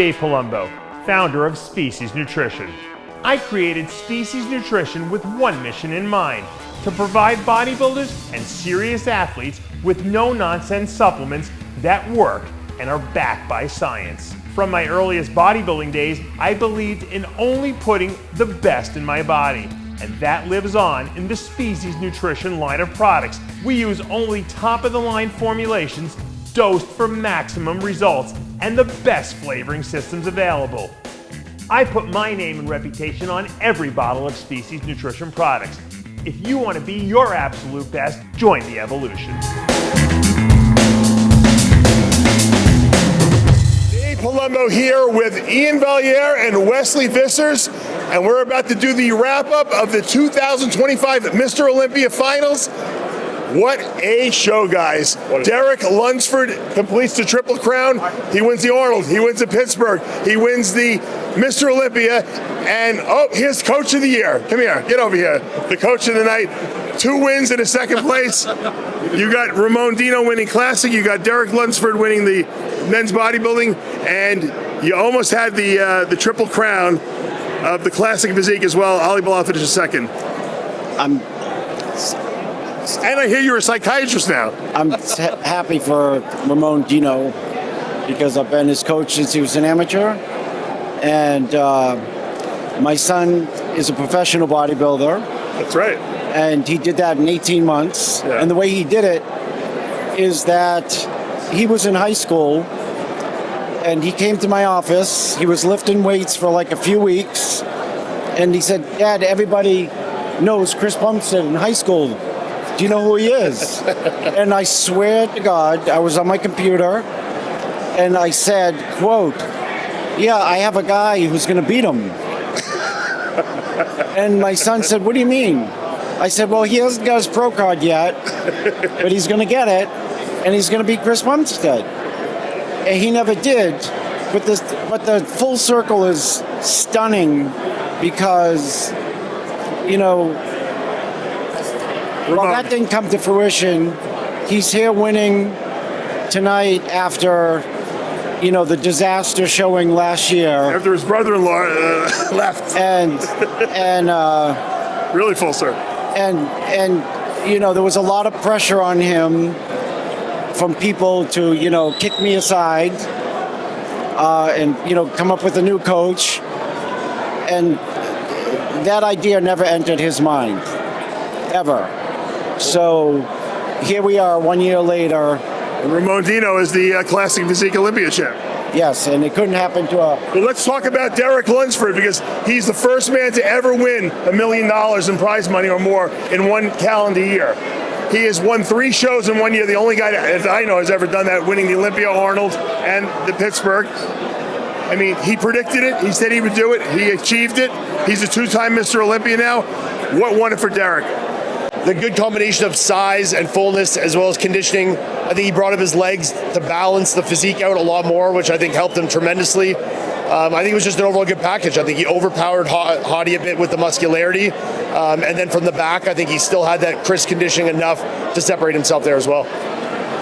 Palumbo, founder of Species Nutrition. I created Species Nutrition with one mission in mind: to provide bodybuilders and serious athletes with no-nonsense supplements that work and are backed by science. From my earliest bodybuilding days, I believed in only putting the best in my body, and that lives on in the Species Nutrition line of products. We use only top-of-the-line formulations dosed for maximum results and the best flavoring systems available. I put my name and reputation on every bottle of Species Nutrition products. If you want to be your absolute best, join the evolution. Palumbo here with Iain Valliere and Wesley Vissers, and we're about to do the wrap-up of the 2025 Mr. Olympia Finals. What a show, guys. Derek Lunsford completes the Triple Crown. He wins the Arnold. He wins the Pittsburgh. He wins the Mr. Olympia. And, here's Coach of the Year. Come here. Get over here. The Coach of the Night. 2 wins in the second place. You got Ramon Dino winning Classic. You got Derek Lunsford winning the men's bodybuilding. And you almost had the Triple Crown of the Classic Physique as well. Ali Bilal finished second. And I hear you're a psychiatrist now. I'm happy for Ramon Dino because I've been his coach since he was an amateur. And my son is a professional bodybuilder. That's right. And he did that in 18 months. Yeah. And the way he did it is that he was in high school and he came to my office. He was lifting weights for like a few weeks. And he said, "Dad, everybody knows Chris Bumstead in high school. Do you know who he is?" And I swear to God, I was on my computer and I said, quote, "Yeah, I have a guy who's going to beat him." And my son said, "What do you mean?" I said, "Well, he hasn't got his pro card yet, but he's going to get it, and he's going to beat Chris Bumstead." And he never did. But the full circle is stunning because, well, that didn't come to fruition. He's here winning tonight after, the disaster showing last year. After his brother-in-law left. And really full circle. And there was a lot of pressure on him from people to, kick me aside and, come up with a new coach. And that idea never entered his mind, ever. So here we are 1 year later. And Ramon Dino is the Classic Physique Olympia champ. Yes, and it couldn't happen to a... Well, let's talk about Derek Lunsford because he's the first man to ever win $1 million in prize money or more in one calendar year. He has won 3 shows in 1 year. The only guy that I know has ever done that, winning the Olympia, Arnold, and the Pittsburgh. I mean, he predicted it. He said he would do it. He achieved it. He's a 2-time Mr. Olympia now. What won it for Derek? The good combination of size and fullness as well as conditioning. I think he brought up his legs to balance the physique out a lot more, which I think helped him tremendously. I think it was just an overall good package. I think he overpowered Hadi a bit with the muscularity. And then from the back, I think he still had that crisp conditioning enough to separate himself there as well.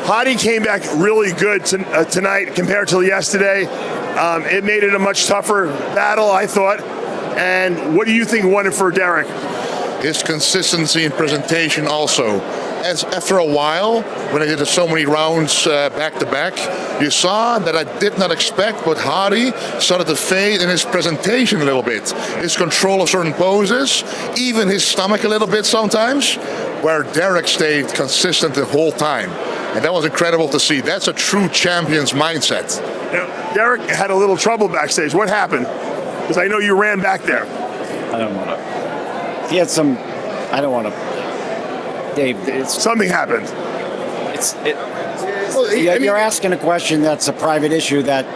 Hadi came back really good tonight compared to yesterday. It made it a much tougher battle, I thought. And what do you think won it for Derek? His consistency in presentation also. As after a while, when I did so many rounds back to back, you saw that I did not expect, but Hadi started to fade in his presentation a little bit. His control of certain poses, even his stomach a little bit sometimes, where Derek stayed consistent the whole time. And that was incredible to see. That's a true champion's mindset. Now, Derek had a little trouble backstage. What happened? Because I know you ran back there. I don't want to. He had some. I don't want to. Dave, something happened. You're asking a question that's a private issue that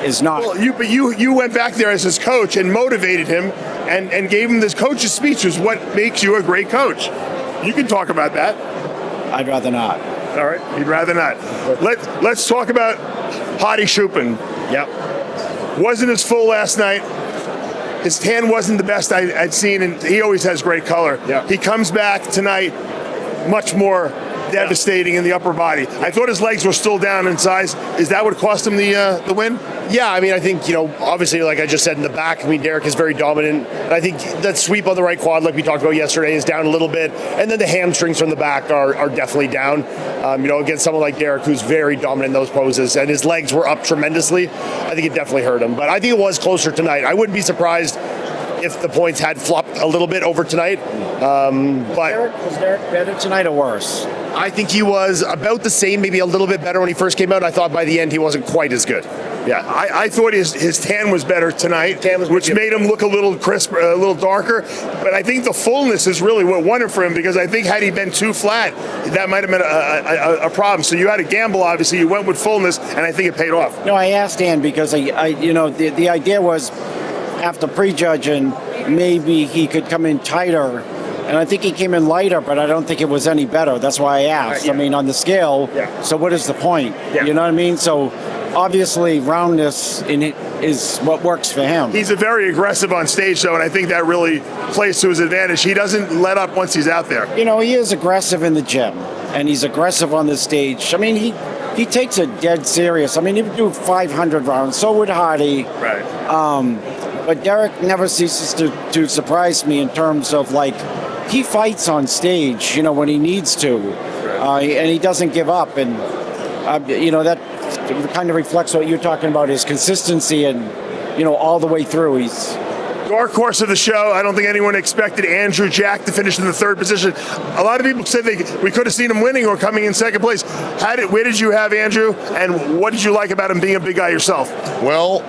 is not. Well, you went back there as his coach and motivated him and gave him this coach's speech, is what makes you a great coach. You can talk about that. I'd rather not. All right, you'd rather not. Let's talk about Hadi Chupin. Yep. Wasn't as full last night. His tan wasn't the best I'd seen, and he always has great color. Yeah. He comes back tonight much more devastating in the upper body. I thought his legs were still down in size. Is that what cost him the win? Yeah, I mean, I think, obviously, like I just said, in the back, I mean, Derek is very dominant. And I think that sweep on the right quad, like we talked about yesterday, is down a little bit. And then the hamstrings from the back are definitely down. Against someone like Derek, who's very dominant in those poses, and his legs were up tremendously, I think it definitely hurt him. But I think it was closer tonight. I wouldn't be surprised if the points had flopped a little bit over tonight. Was Derek better tonight or worse? I think he was about the same, maybe a little bit better when he first came out. I thought by the end he wasn't quite as good. Yeah, I thought his tan was better tonight, which made him look a little crisper, a little darker. But I think the fullness is really what won it for him, because I think had he been too flat, that might have been a problem. So you had to gamble, obviously. You went with fullness, and I think it paid off. No, I asked Ian because the idea was after prejudging, maybe he could come in tighter. And I think he came in lighter, but I don't think it was any better. That's why I asked. Yeah. I mean, on the scale, so what is the point? Yeah. You know what I mean? So obviously roundness in it is what works for him. He's a very aggressive on stage, though, and I think that really plays to his advantage. He doesn't let up once he's out there. He is aggressive in the gym, and he's aggressive on the stage. I mean, he takes it dead serious. I mean, he would do 500 rounds. So would Hardy. Right. But Derek never ceases to surprise me in terms of, like, he fights on stage, when he needs to, and he doesn't give up. And, that kind of reflects what you're talking about, his consistency and, all the way through. He's Dark horse of the show. I don't think anyone expected Andrew Jack to finish in the third position. A lot of people said we could have seen him winning or coming in second place. Where did you have Andrew, and what did you like about him being a big guy yourself? Well,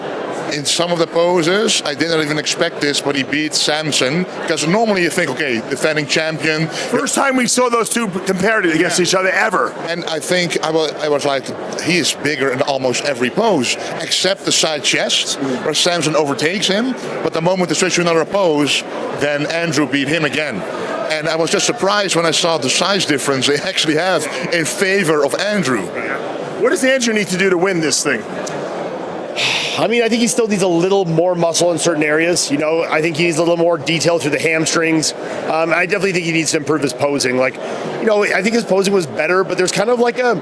in some of the poses, I didn't even expect this, but he beat Samson. Because normally you think, okay, defending champion. First time we saw those two compared against each other ever. And I think I was like, he is bigger in almost every pose, except the side chest, where Samson overtakes him. But the moment they switch to another pose, then Andrew beat him again. And I was just surprised when I saw the size difference they actually have in favor of Andrew. What does Andrew need to do to win this thing? I mean, I think he still needs a little more muscle in certain areas. I think he needs a little more detail through the hamstrings. I definitely think he needs to improve his posing. I think his posing was better, but there's kind of like a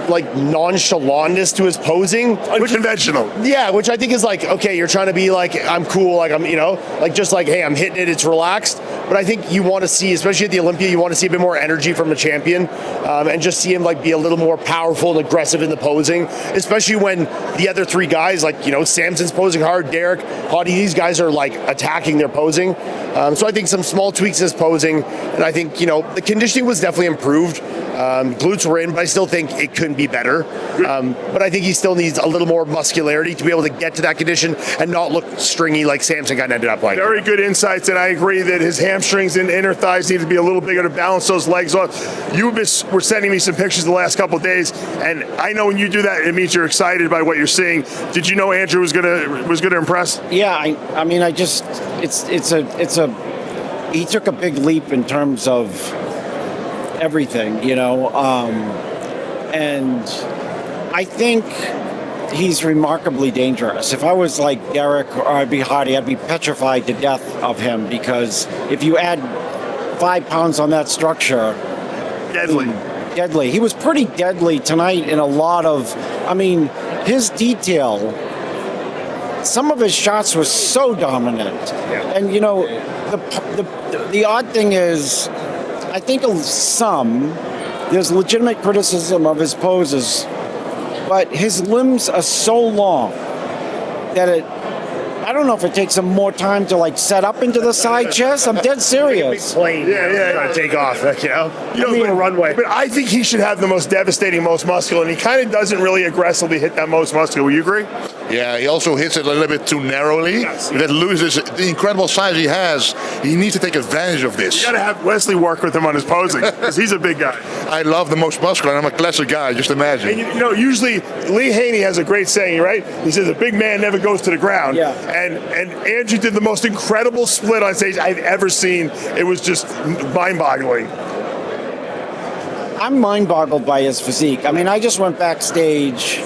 nonchalantness to his posing. Unconventional. Yeah, which I think is okay, you're trying to be I'm cool, I'm, hey, I'm hitting it, it's relaxed. But I think you want to see, especially at the Olympia, you want to see a bit more energy from the champion, and just see him be a little more powerful and aggressive in the posing, especially when the other three guys, Samson's posing hard, Derek, Hottie, these guys are attacking their posing. So I think some small tweaks in his posing, and I think, the conditioning was definitely improved. Glutes were in, but I still think it couldn't be better. But I think he still needs a little more muscularity to be able to get to that condition and not look stringy like Samson kind of ended up like. Very good insights, and I agree that his hamstrings and inner thighs need to be a little bigger to balance those legs off. You were sending me some pictures the last couple of days, and I know when you do that, it means you're excited by what you're seeing. Did you know Andrew was gonna impress? Yeah, I mean, he took a big leap in terms of everything, and I think he's remarkably dangerous. If I was like Derek or I'd be Hardy, I'd be petrified to death of him, because if you add 5 pounds on that structure, deadly. He was pretty deadly tonight in a lot of, his detail. Some of his shots were so dominant, and the odd thing is, I think there's legitimate criticism of his poses, but his limbs are so long that I don't know if it takes him more time to set up into the side chest. I'm dead serious. Plane, trying to take off, a runway. But I think he should have the most devastating most muscular, and he kind of doesn't really aggressively hit that most muscular. Will you agree? Yeah, he also hits it a little bit too narrowly. That loses the incredible size he has. He needs to take advantage of this. You got to have Wesley work with him on his posing, because he's a big guy. I love the most muscular, and I'm a classic guy, just imagine. And usually Lee Haney has a great saying, right? He says, a big man never goes to the ground. Yeah. And Andrew did the most incredible split on stage I've ever seen. It was just mind-boggling. I'm mind-boggled by his physique. I just went backstage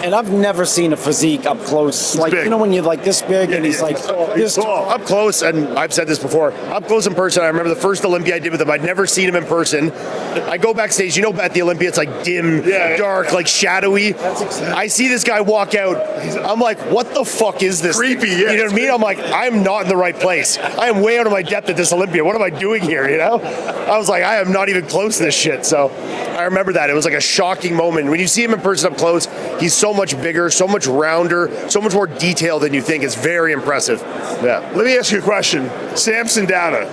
And I've never seen a physique up close. Like, big. you know, when you're like this big and he's like this tall. Up close, and I've said this before, up close in person, I remember the first Olympia I did with him, I'd never seen him in person. I go backstage, you know, at the Olympia, it's like dim, dark, like shadowy. I see this guy walk out, I'm like, what the fuck is this? Creepy, yeah. You know what I mean? I'm like, I'm not in the right place. I am way out of my depth at this Olympia. What am I doing here, you know? I was like, I am not even close to this shit. So I remember that. It was like a shocking moment. When you see him in person up close, he's so much bigger, so much rounder, so much more detailed than you think. It's very impressive. Yeah. Let me ask you a question. Samson Dauda.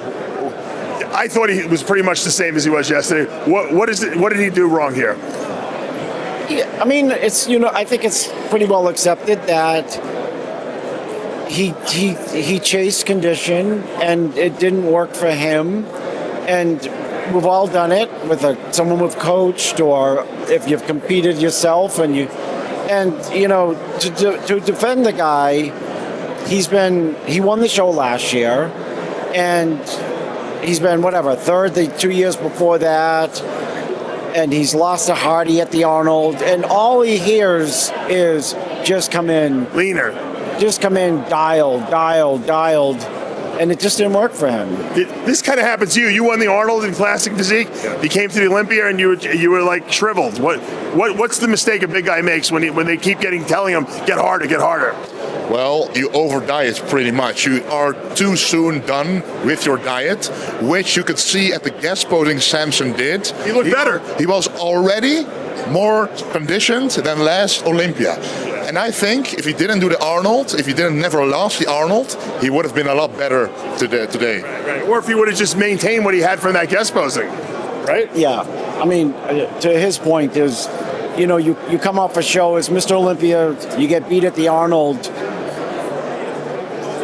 I thought he was pretty much the same as he was yesterday. What did he do wrong here? Yeah, I mean, it's, you know, I think it's pretty well accepted that he chased condition and it didn't work for him. And we've all done it with someone we've coached, or if you've competed yourself and you know, to defend the guy, he won the show last year, and he's been third the 2 years before that, and he's lost to Hardy at the Arnold, and all he hears is just come in Leaner. Just come in, dialed, and it just didn't work for him. This kind of happens to you. You won the Arnold in Classic Physique. You came to the Olympia and you were like shriveled. What's the mistake a big guy makes when they keep telling him get harder? Well, you over diet pretty much. You are too soon done with your diet, which you could see at the guest posing Samson did. He looked better. He was already more conditioned than last Olympia. And I think if he didn't do the Arnold, if he never lost the Arnold, he would have been a lot better today. Right. Or if he would have just maintained what he had from that guest posing, right? Yeah, I mean, to his point is, you know, you come off a show as Mr. Olympia, you get beat at the Arnold.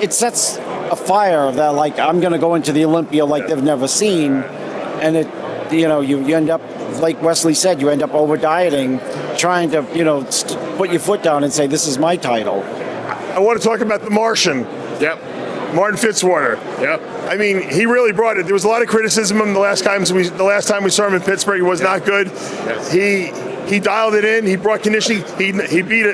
It sets a fire that, like, I'm going to go into the Olympia like they've never seen, and it, you know, you end up, like Wesley said, you end up over dieting, trying to, you know, put your foot down and say, this is my title. I want to talk about the Martian. Yep. Martin Fitzwater. Yep. I mean, he really brought it. There was a lot of criticism of him the last time we saw him in Pittsburgh. He was not good. He dialed it in. He brought conditioning. He beat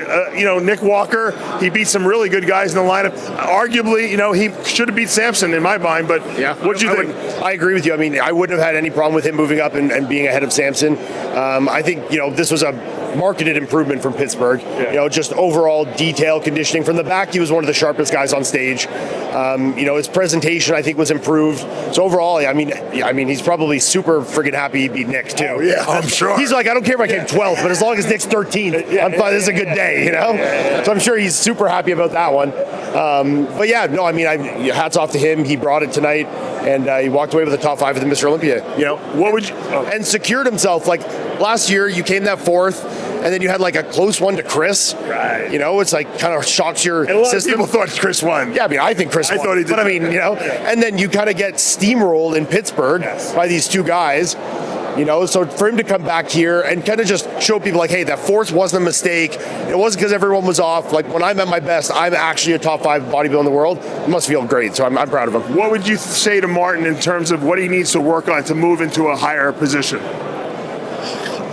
Nick Walker. He beat some really good guys in the lineup. Arguably, you know, he should have beat Samson in my mind. But what do you think? I agree with you. I mean, I wouldn't have had any problem with him moving up and being ahead of Samson. I think, you know, this was a marketed improvement from Pittsburgh. You know, just overall detail conditioning from the back. He was one of the sharpest guys on stage. You know, his presentation I think was improved. So overall, I mean, he's probably super friggin' happy he beat Nick too. Oh, yeah, I'm sure. He's like, I don't care if I came 12th, but as long as Nick's 13th, I'm fine. This is a good day, you know. So I'm sure he's super happy about that one. But yeah, no, I mean, hats off to him. He brought it tonight, and he walked away with the top 5 of the Mr. Olympia. You know, what would you? And secured himself. Like last year, you came that 4th. And then you had like a close one to Chris. Right. You know, it's like kind of shocks your and a lot system. of people thought Chris won. Yeah, I mean, I think Chris won. I thought he did. But I mean, you know, and then you kind of get steamrolled in Pittsburgh by these two guys. You know, so for him to come back here and kind of just show people like, hey, that 4th wasn't a mistake. It wasn't because everyone was off. Like when I'm at my best, I'm actually a top 5 bodybuilder in the world. It must feel great. So I'm proud of him. What would you say to Martin in terms of what he needs to work on to move into a higher position?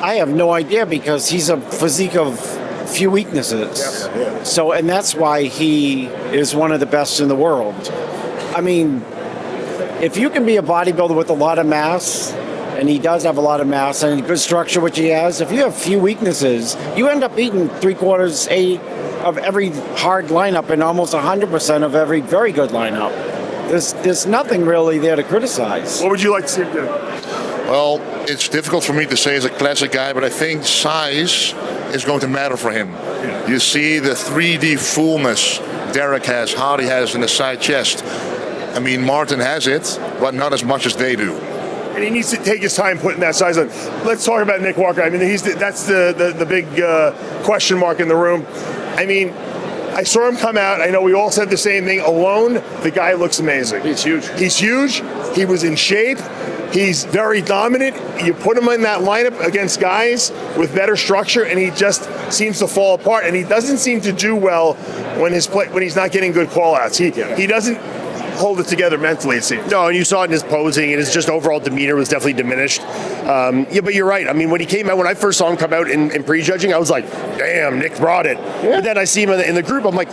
I have no idea, because he's a physique of few weaknesses. So, and that's why he is one of the best in the world. I mean, if you can be a bodybuilder with a lot of mass, and he does have a lot of mass and good structure, which he has, if you have few weaknesses, you end up eating 3/4 of every hard lineup and almost 100% of every very good lineup. There's nothing really there to criticize. What would you like to see him do? Well, it's difficult for me to say as a classic guy, but I think size is going to matter for him. You see the 3D fullness Derek has, Hardy has in the side chest. I mean, Martin has it, but not as much as they do. And he needs to take his time putting that size on. Let's talk about Nick Walker. I mean, that's the big question mark in the room. I mean, I saw him come out. I know we all said the same thing. Alone, the guy looks amazing. He's huge. He's huge. He was in shape. He's very dominant. You put him in that lineup against guys with better structure, and he just seems to fall apart. And he doesn't seem to do well when he's not getting good call-outs. He doesn't. hold it together mentally, it seems. No, and you saw it in his posing, and his just overall demeanor was definitely diminished. Yeah, but you're right. I mean, when he came out, when I first saw him come out in prejudging, I was like, damn, Nick brought it. Yeah. But then I see him in the group, I'm like,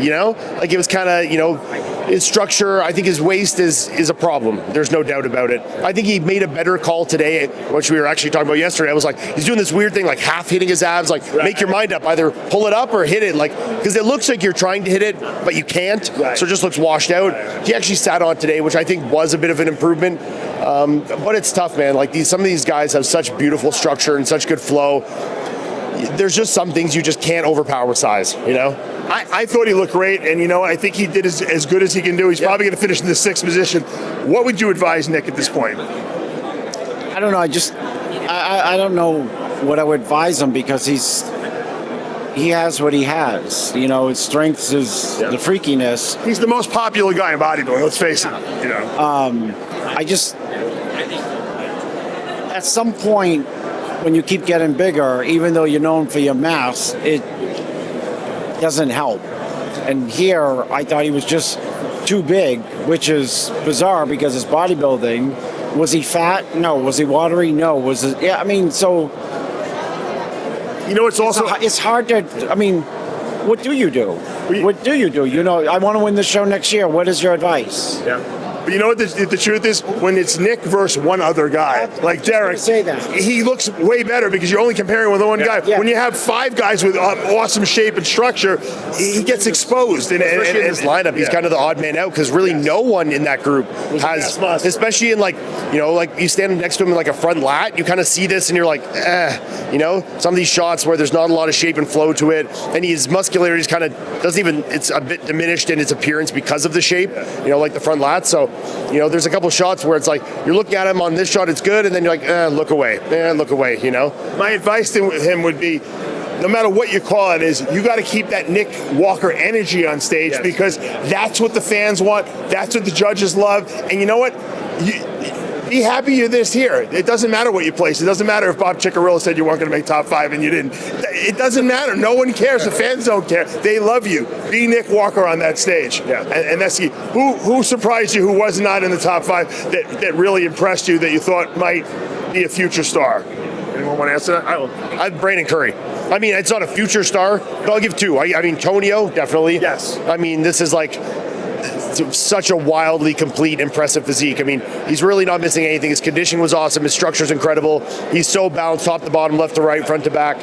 you know? Like, it was kind of, you know, his structure, I think his waist is a problem. There's no doubt about it. I think he made a better call today, which we were actually talking about yesterday. I was like, he's doing this weird thing, like half hitting his abs, like make your mind up, either pull it up or hit it, like, because it looks like you're trying to hit it, but you can't, so it just looks washed out. He actually sat on today, which I think was a bit of an improvement. But it's tough, man. Like some of these guys have such beautiful structure and such good flow. There's just some things you just can't overpower with size, you know? I thought he looked great, and, you know, I think he did as good as he can do. He's probably going to finish in the 6th position. What would you advise Nick at this point? I don't know. I don't know what I would advise him, because he has what he has. You know, his strengths is the freakiness. He's the most popular guy in bodybuilding, let's face it. You know. At some point, when you keep getting bigger, even though you're known for your mass, it doesn't help. And here, I thought he was just too big, which is bizarre because it's bodybuilding. Was he fat? No. Was he watery? No. Was it? Yeah. I mean, so. You know, it's hard to. I mean, what do you do? What do you do? You know, I want to win the show next year. What is your advice? Yeah. But you know what the truth is? When it's Nick versus one other guy, like Derek, say that. He looks way better because you're only comparing with one guy. Yeah. When you have 5 guys with awesome shape and structure, he gets exposed. And in his lineup, he's kind of the odd man out, because really no one in that group has, especially in like, you know, like you stand next to him in like a front lat, you kind of see this and you're like, you know, some of these shots where there's not a lot of shape and flow to it, and his muscularity is kind of doesn't even, it's a bit diminished in its appearance because of the shape, you know, like the front lat. So, you know, there's a couple shots where it's like you're looking at him on this shot, it's good, and then you're like, look away, you know. My advice to him would be, no matter what you call it, is you got to keep that Nick Walker energy on stage, because that's what the fans want, that's what the judges love, and you know what? Be happy you're this here. It doesn't matter what you place. It doesn't matter if Bob Ciccarello said you weren't going to make top 5 and you didn't. It doesn't matter. No one cares. The fans don't care. They love you. Be Nick Walker on that stage. Yeah. And that's the who surprised you, who was not in the top 5 that really impressed you, that you thought might be a future star? Anyone want to answer that? I'm Brandon Curry. I mean, it's not a future star, but I'll give 2. I mean, Tonio, definitely. Yes. I mean, this is like such a wildly complete, impressive physique. I mean, he's really not missing anything. His conditioning was awesome. His structure's incredible. He's so balanced, top to bottom, left to right, front to back.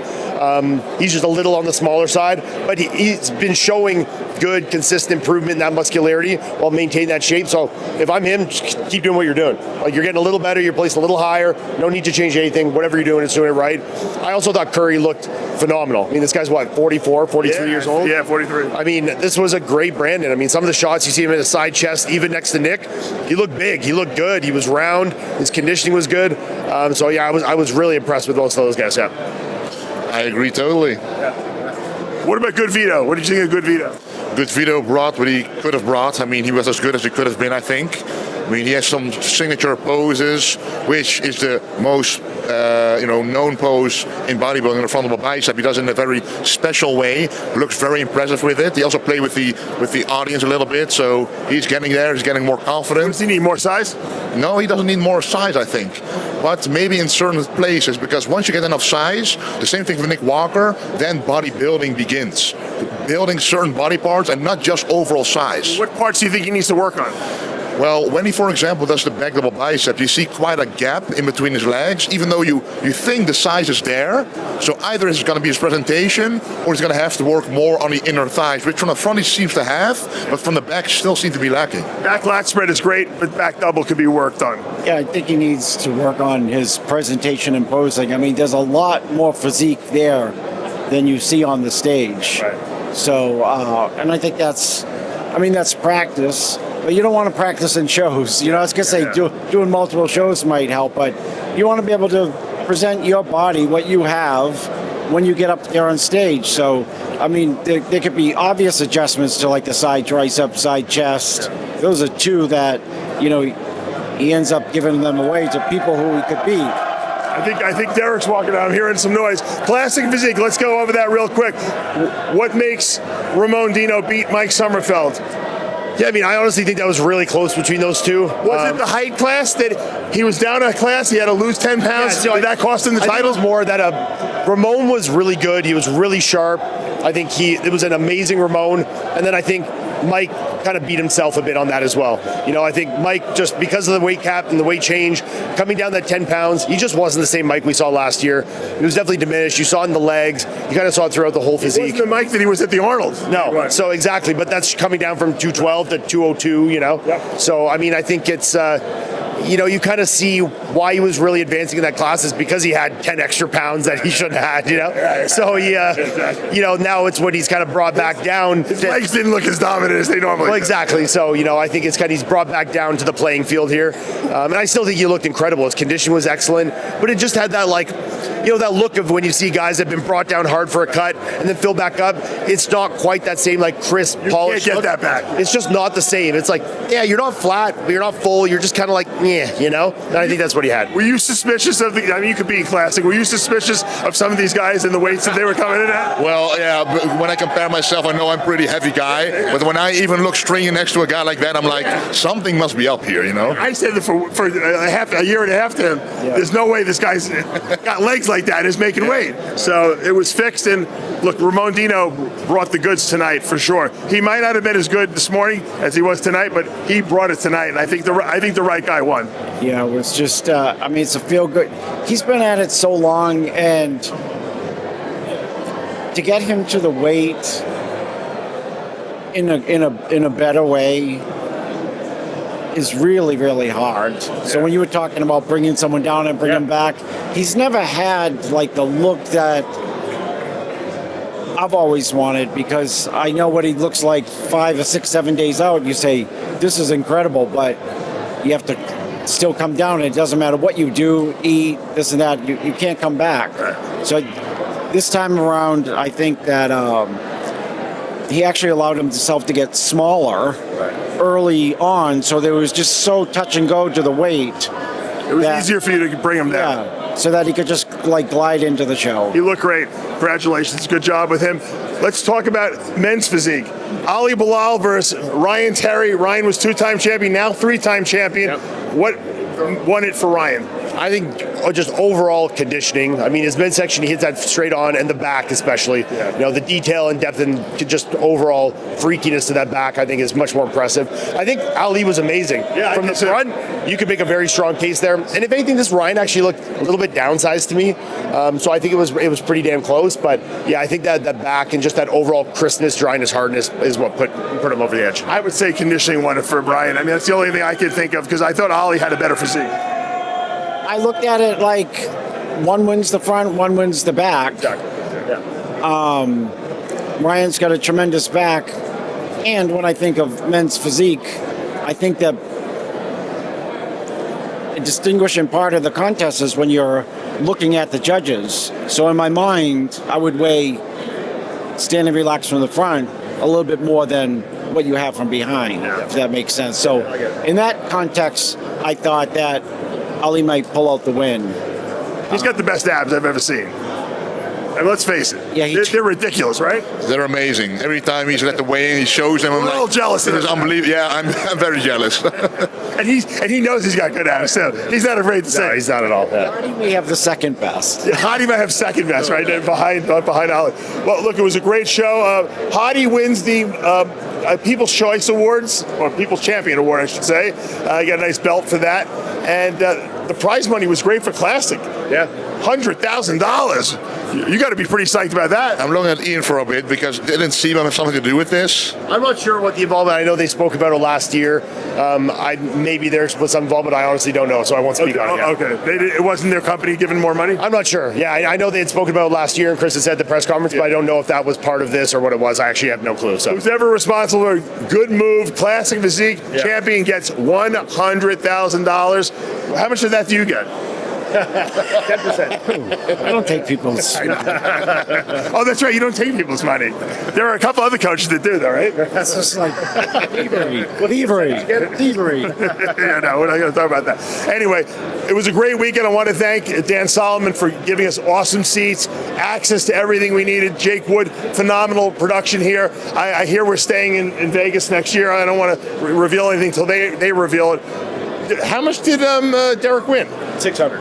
He's just a little on the smaller side, but he's been showing good, consistent improvement in that muscularity while maintaining that shape. So if I'm him, just keep doing what you're doing. Like, you're getting a little better, you're placed a little higher. No need to change anything. Whatever you're doing, it's doing it right. I also thought Curry looked phenomenal. I mean, this guy's what, 44, 43 years old? Yeah, 43. I mean, this was a great Brandon. I mean, some of the shots you see him in the side chest, even next to Nick, he looked big. He looked good. He was round. His conditioning was good. So yeah, I was really impressed with most of those guys. Yeah. I agree totally. What about Good Vito? What did you think of Good Vito? Good Vito brought what he could have brought. I mean, he was as good as he could have been, I think. I mean, he has some signature poses, which is the most known pose in bodybuilding, in the frontal bicep. He does it in a very special way. Looks very impressive with it. He also played with the audience a little bit, so he's getting there. He's getting more confident. Does he need more size? No, he doesn't need more size, I think. But maybe in certain places, because once you get enough size, the same thing for Nick Walker, then bodybuilding begins. Building certain body parts and not just overall size. What parts do you think he needs to work on? Well, when he, for example, does the back double bicep, you see quite a gap in between his legs, even though you think the size is there. So either it's going to be his presentation, or he's going to have to work more on the inner thighs, which from the front he seems to have, but from the back still seems to be lacking. Back lat spread is great, but back double could be worked on. Yeah, I think he needs to work on his presentation and posing. I mean, there's a lot more physique there than you see on the stage. Right. So, and I think that's practice. But you don't want to practice in shows. You know, I was going to say doing multiple shows might help, but you want to be able to present your body, what you have, when you get up there on stage. So, I mean, there could be obvious adjustments to like the side tricep, side chest. Those are 2 that, you know, he ends up giving them away to people who he could beat. I think Derek's walking out. I'm hearing some noise. Classic physique. Let's go over that real quick. What makes Ramon Dino beat Mike Sommerfeld? Yeah, I mean, I honestly think that was really close between those two. Was it the height class that he was down a class? He had to lose 10 pounds. Yeah, so did that cost him the I think title? it was more that Ramon was really good. He was really sharp. I think it was an amazing Ramon. And then I think Mike kind of beat himself a bit on that as well. You know, I think Mike, just because of the weight cap and the weight change, coming down that 10 pounds, he just wasn't the same Mike we saw last year. He was definitely diminished. You saw it in the legs. You kind of saw it throughout the whole physique. It wasn't the Mike that he was at the Arnold. No, Right. so exactly. But that's coming down from 212 to 202, you know. Yep. So, I mean, I think it's... you know, you kind of see why he was really advancing in that class is because he had 10 extra pounds that he shouldn't have had, you know? So, he, you know, now it's when he's kind of brought back down. His legs didn't look as dominant as they normally Well, do. exactly. So, you know, I think it's kind of he's brought back down to the playing field here. And I still think he looked incredible. His condition was excellent, but it just had that, like, you know, that look of when you see guys that have been brought down hard for a cut and then fill back up. It's not quite that same, like, crisp, polished can't get look. that back. It's just not the same. It's like, yeah, you're not flat, but you're not full. You're just kind of like, yeah, you know? And I think that's what he had. Were you suspicious of I mean, you could be in classic. Were you suspicious of some of these guys and the weights that they were coming in at? Well, yeah, but when I compare myself, I know I'm a pretty heavy guy. But when I even look stringing next to a guy like that, I'm like, something must be up here, you know? I said that for a year and a half to him, there's no way this guy's got legs like that and is making weight. So it was fixed. And look, Ramon Dino brought the goods tonight for sure. He might not have been as good this morning as he was tonight, but he brought it tonight. And I think the right guy won. Yeah, it was just, I mean, it's a feel good. He's been at it so long, and to get him to the weight in a better way is really, really hard. So when you were talking about bringing someone down and bringing him back, he's never had like the look that I've always wanted, because I know what he looks like 5 or 6, 7 days out. You say, this is incredible, but you have to still come down. It doesn't matter what you do, eat, this and that. You can't come back. Right. So this time around, I think that he actually allowed himself to get smaller early on. So there was just so touch and go to the weight. It was easier for you to bring him down. Yeah, so that he could just like glide into the show. He looked great. Congratulations. Good job with him. Let's talk about men's physique. Ali Bilal versus Ryan Terry. Ryan was 2-time champion, now 3-time champion. Yep. What won it for Ryan? I think just overall conditioning. I mean, his midsection, he hits that straight on, and the back especially. Yeah. You know, the detail and depth and just overall freakiness to that back, I think, is much more impressive. I think Ali was amazing. Yeah, from the front, you could make a very strong case there. And if anything, this Ryan actually looked a little bit downsized to me. So I think it was pretty damn close. But yeah, I think that back and just that overall crispness, dryness, hardness is what put him over the edge. I would say conditioning won it for Brian. I mean, that's the only thing I could think of, because I thought Ali had a better physique. I looked at it like one wins the front, one wins the back. Exactly. Yeah. Ryan's got a tremendous back. And when I think of men's physique, I think that a distinguishing part of the contest is when you're looking at the judges. So in my mind, I would weigh standing relaxed from the front a little bit more than what you have from behind, if that makes sense. So in that context, I thought that Ali might pull out the win. He's got the best abs I've ever seen. And let's face it, they're ridiculous, right? They're amazing. Every time he's at the weigh-in, he shows them. I'm a little jealous. It is unbelievable. Yeah, I'm very jealous. and he knows he's got good abs, so he's not afraid to say. No, he's not at all. Yeah. Hardy may have the second best. Yeah, Hadi might have second best, right there behind Ali. Well, look, it was a great show. Hadi wins the People's Choice Awards, or People's Champion Award, I should say. He got a nice belt for that. And the prize money was great for Classic. Yeah. $100,000. You got to be pretty psyched about that. I'm looking at Iain for a bit, because didn't Seaman have something to do with this? I'm not sure what the involvement. I know they spoke about it last year. Maybe there was some involvement. I honestly don't know, so I won't speak on it. Okay. It wasn't their company giving more money? I'm not sure. Yeah, I know they had spoken about it last year, and Chris had said at the press conference, but I don't know if that was part of this or what it was. I actually have no clue. So who's ever responsible for a good move, Classic Physique champion gets $100,000. How much of that do you get? 10%. I don't take people's. Oh, that's right. You don't take people's money. There are a couple other coaches that do, though, right? That's just like thievery. Yeah, no, we're not going to talk about that. Anyway, it was a great weekend. I want to thank Dan Solomon for giving us awesome seats, access to everything we needed. Jake Wood, phenomenal production here. I hear we're staying in Vegas next year. I don't want to reveal anything until they reveal it. How much did Derek win? 600.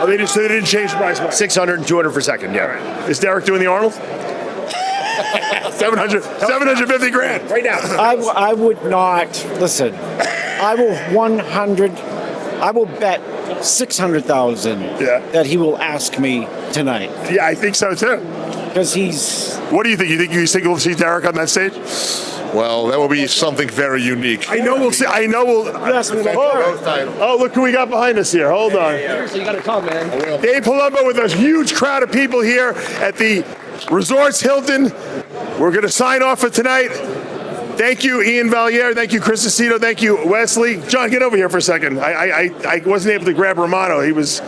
Oh, they didn't change the price much. 600 and 200 for second, yeah. Right. Is Derek doing the Arnold? 750 grand. Right now. I would not listen. I will bet 600,000 that he will ask me tonight. Yeah, I think so too. Because he's. What do you think? You think we'll see Derek on that stage? Well, that will be something very unique. I know we'll see. I know we'll. Oh, look who we got behind us here. Hold on. So you got to come, man. Dave Palumbo with a huge crowd of people here at the Resorts Hilton. We're going to sign off for tonight. Thank you, Iain Valliere. Thank you, Chris Aceto. Thank you, Wesley. John, get over here for a second. I wasn't able to grab Romano. He was.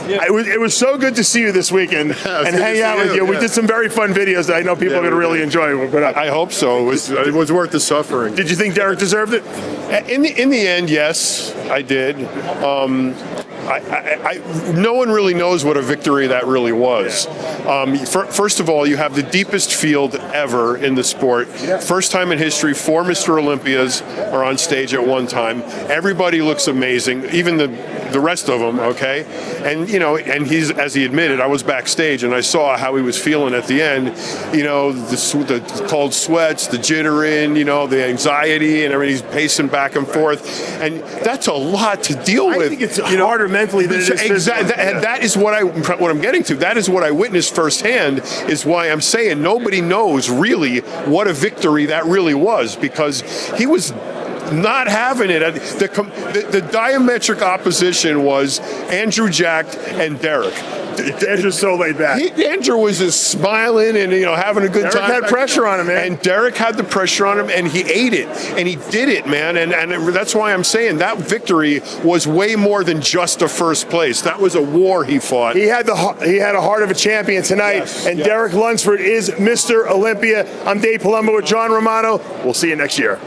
It was so good to see you this weekend and hang out with you. We did some very fun videos that I know people are going to really enjoy. We'll put up. I hope so. It was worth the suffering. Did you think Derek deserved it? In the end, yes, I did. No one really knows what a victory that really was. First of all, you have the deepest field ever in the sport. First time in history, 4 Mr. Olympias are on stage at one time. Everybody looks amazing, even the rest of them, okay? And, and he's, as he admitted, I was backstage and I saw how he was feeling at the end. The cold sweats, the jittering, the anxiety and everything. He's pacing back and forth. And that's a lot to deal with. I think it's harder mentally than it is exactly. And that is what I'm getting to. That is what I witnessed firsthand, is why I'm saying nobody knows really what a victory that really was, because he was not having it. The diametric opposition was Andrew Jack and Derek. Andrew's so laid back. Andrew was just smiling and having a good time. Derek had pressure on him, man. And Derek had the pressure on him, and he ate it, and he did it, man. And that's why I'm saying that victory was way more than just a first place. That was a war he fought. He had a heart of a champion tonight, and Derek Lunsford is Mr. Olympia. I'm Dave Palumbo with John Romano. We'll see you next year.